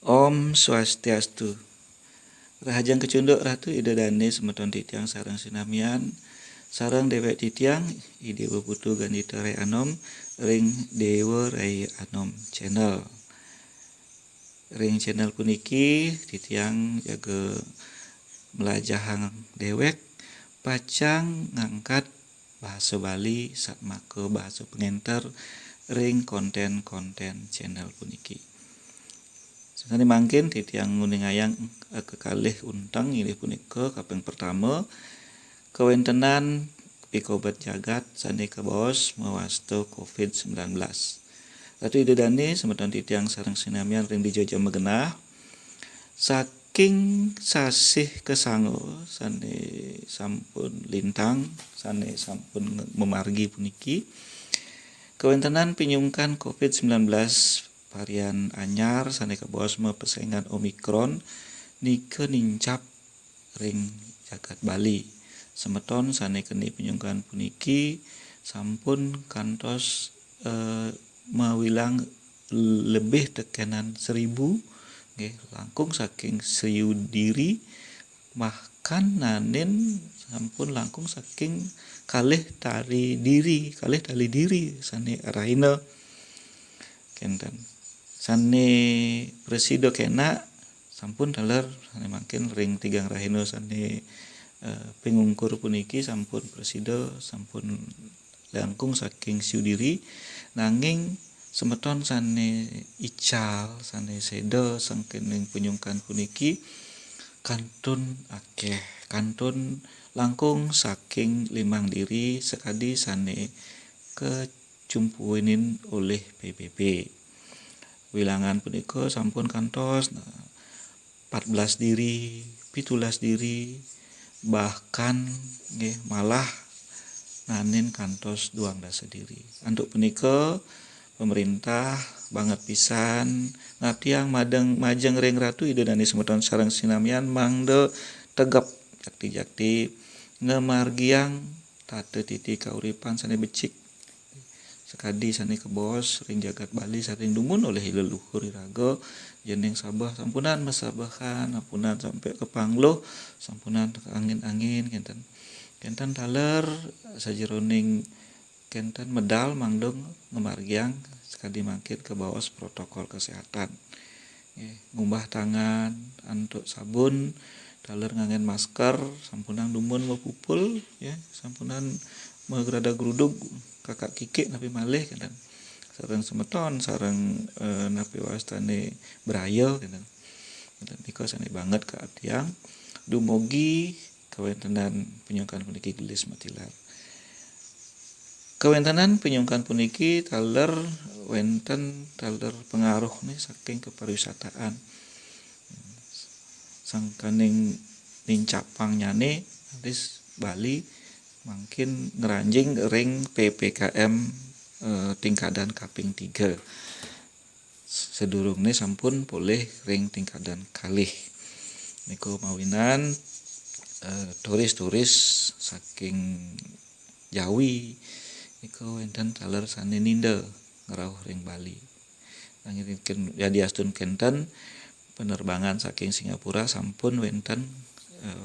Om Swastiastu. Rahajang kecunduk ratu ida dane semeton titiang sareng sinamian sareng dewek titiang ide beputu gandita rai anom ring dewa rai anom channel. Ring channel puniki titiang jaga melajahang dewek pacang ngangkat bahasa Bali sakmake bahasa pengenter ring konten-konten channel puniki. Sani mangkin titiang nguningayang kekalih untang inggih punika kaping pertama kawentenan pikobat jagat sani kabaos mawasta COVID-19. Ratu ida dane semeton titiang sareng sinamian ring dijojo megenah saking sasih kesango sane sampun lintang sane sampun memargi puniki kawentenan pinyungkan COVID-19 varian anyar sane kabaos pesengan Omikron nike nincap ring jagat Bali. Semeton sane keni pinyungkan puniki sampun kantos mawilang lebih tekenan 1000 nggih langkung saking Siu Diri bahkan nanin sampun langkung saking kalih tali diri sane raina kenten sane presido kena sampun daler sane mangkin ring tigang rahina sane pingungkur puniki sampun presido sampun langkung saking Siu Diri nanging semeton sane ical sane seda sangkening penyungkan puniki kantun akeh kantun langkung saking 5 diri sekadi sane kecumpuinin oleh PBB. Wilangan punika sampun kantos 14 diri, 17 diri, bahkan nggih malah nanin kantos 12 diri. Antuk punika pemerintah banget pisan ngatiang majeng ring ratu ida dane semeton sareng sinamian mangde tegep jakti-jakti ngemargiang tate titi kauripan sane becik sekadi sane kebos ring jagat Bali saring dumun oleh leluhur iraga jeneng sabah sampunan mesabahan sampunan sampai ke pangloh sampunan ke angin-angin kenten taler sajeroning kenten medal mangdong ngemargiang sekadi mangkin ke bawas protokol kesehatan ngumbah tangan antuk sabun taler ngangen masker sampunan dumun mepupul ya sampunan megrada grudug kakak kikik napi malih kenten sareng semeton sareng napi wastane braya kenten nika sane banget kaatiang dumugi kawentenan penyungkan puniki gelis matilar. Kawentenan penyungkan puniki taler wenten taler pengaruh nih saking kepariwisataan sangkaning nincapang nyane hadis Bali mungkin ngeranjing ring PPKM tingkatan kaping 3 sedurungne sampun boleh ring tingkatan kalih niku mawinan turis-turis saking Jawi niku wenten taler sane ninde ngerauh ring Bali nanging jadi astun kenten penerbangan saking Singapura sampun wenten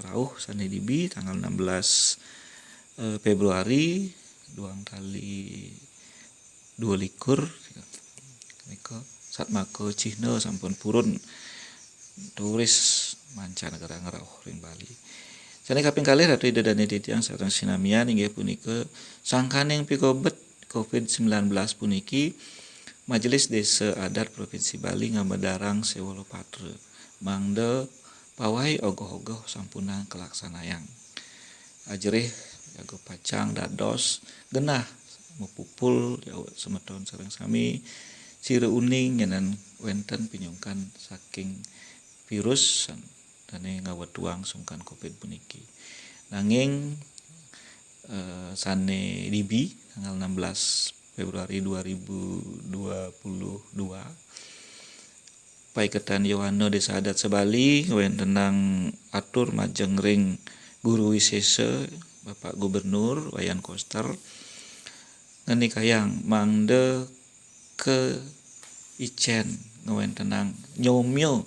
rauh sane dibi tanggal 16 Februari duang kali 22 niku satmaka Cina sampun purun turis mancanegara ngerauh ring Bali. Sane kaping kalih ratu ida dane titiang sareng sinamian inggih punika sangkaning pikobat COVID-19 puniki Majelis Desa Adat Provinsi Bali ngamedarang Sewolo Patre mangde pawai ogoh-ogoh sampunan kelaksanayang ajerih jago pacang dados genah mepupul semeton sareng sami sire uning nyenan wenten pinyungkan saking virus dane ngawetuang sungkan Covid puniki nanging sane dibi tanggal 16 Februari 2022 Paiketan Yohana Desa Adat Sebali wentenang atur majeng ring Guru Wisesa Bapak Gubernur Wayan Koster ngenikayang mangde ke Icen ngawentenang nyomyo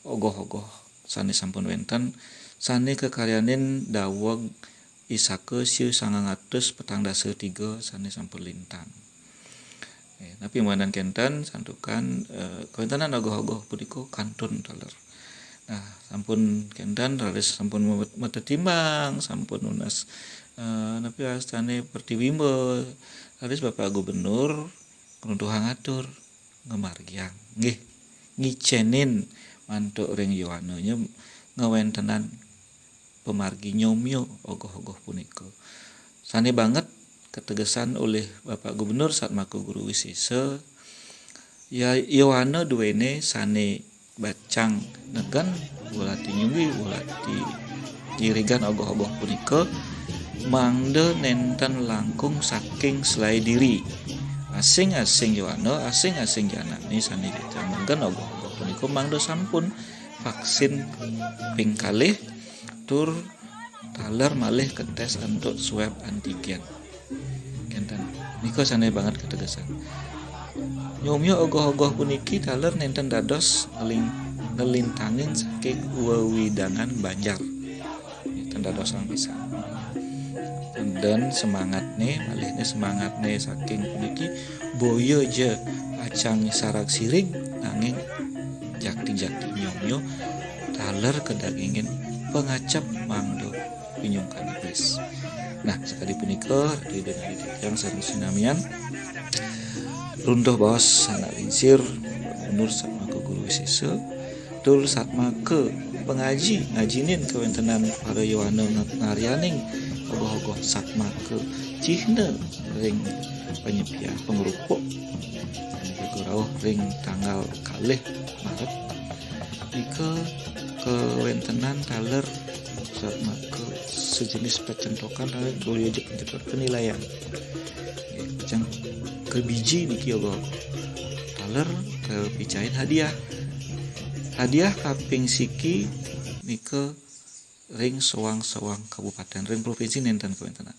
ogoh-ogoh sane sampun wenten sane kekaryanin daweg isake sieu 943 sane sampun lintang. Tapi muanan kenten santukan kawentenan ogoh-ogoh punika kantun taler. Nah, sampun kenten raris sampun metetimbang, sampun lunas napi astane pertiwimba. Raris Bapak Gubernur runtuhan ngatur ngamargiang. Nggih, ngicenin mantuk ring Yohana nya ngawentenan pemargi nyomyo ogoh-ogoh punika. Sane banget ketegesan oleh Bapak Gubernur Satmaka Guru Wisesa ya Yohana duwene sane bacang negan ulati nyunggi ulati jirigan ogoh-ogoh punika mangde nenten langkung saking selai diri asing-asing Yohana asing-asing janane sane jamangan ogoh-ogoh punika mangde sampun vaksin ping kalih tur taler malih ketes untuk swab antigen kenten nika sane banget ketegasan nyomyo ogoh-ogoh puniki taler nenten dados ngelintangin saking wewidangan Banjar nenten dados sang pisan dan semangatne malihne semangatne saking puniki boyo je acang sarak sirig nanging jakti-jakti nyomyo taler kedagingin pengacap mangdo pinyungkan iblis. Nah, sekali punika di dengan yang sareng sinamian runtuh baos anak lingsir Gubernur Satmaka Guru Wisesa tur Satmaka pengaji ngajinin kewentenan para Yohana ngaryaning ogoh-ogoh Satmaka cihna ring penyepian pengrupuk anu ring tanggal kalih Maret ika kewentenan taler Satmaka sejenis pencentokan lalu boleh pencetok penilaian macam ke biji niki ogoh taler ke picain hadiah kaping siki nika ring sewang-sewang kabupaten ring provinsi nenten kewentenan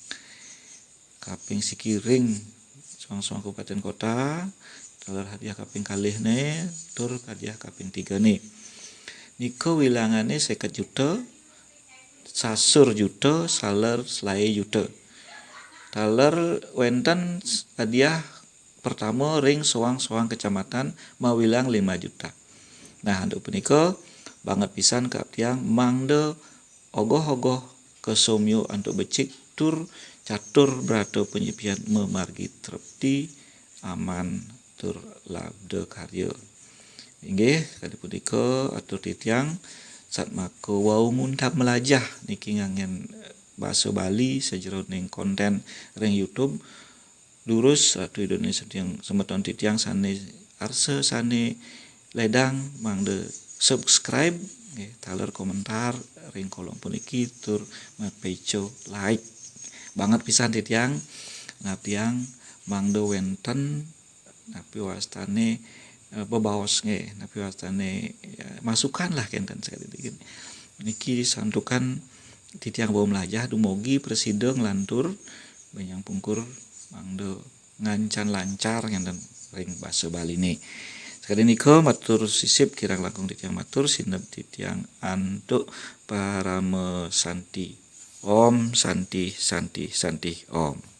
kaping siki ring sewang-sewang kabupaten kota taler hadiah kaping kalih ne tur hadiah kaping 3 ne nika wilangane 50 juta sasur juta saler selai juta taler wenten hadiah pertama ring sewang-sewang kecamatan mawilang 5 juta. Nah, untuk punika banget pisan ka tiang mangde ogoh-ogoh kesomyo untuk becik tur catur brata penyepian memargi trepti aman tur labde karya. Inggih kali punika atur titiang Satmaka wau muntap melajah niki ngangen basa Bali sajroning konten ring YouTube lurus Ratu Indonesia yang semeton titiang sane arse sane ledang mangde subscribe nggih taler komentar ring kolom puniki tur mapeco like banget pisan titiang ngatiang mangde wenten napi wastane bebaos nggih napi wastane ya, masukan lah kenten sekali niki santukan titiang bau melajah dumugi presiden lantur banyang pungkur mangde ngancan lancar kenten ring basa Bali ne sekali nika matur sisip kirang langkung titiang matur sinep titiang antuk parame santi om santi santi santi om.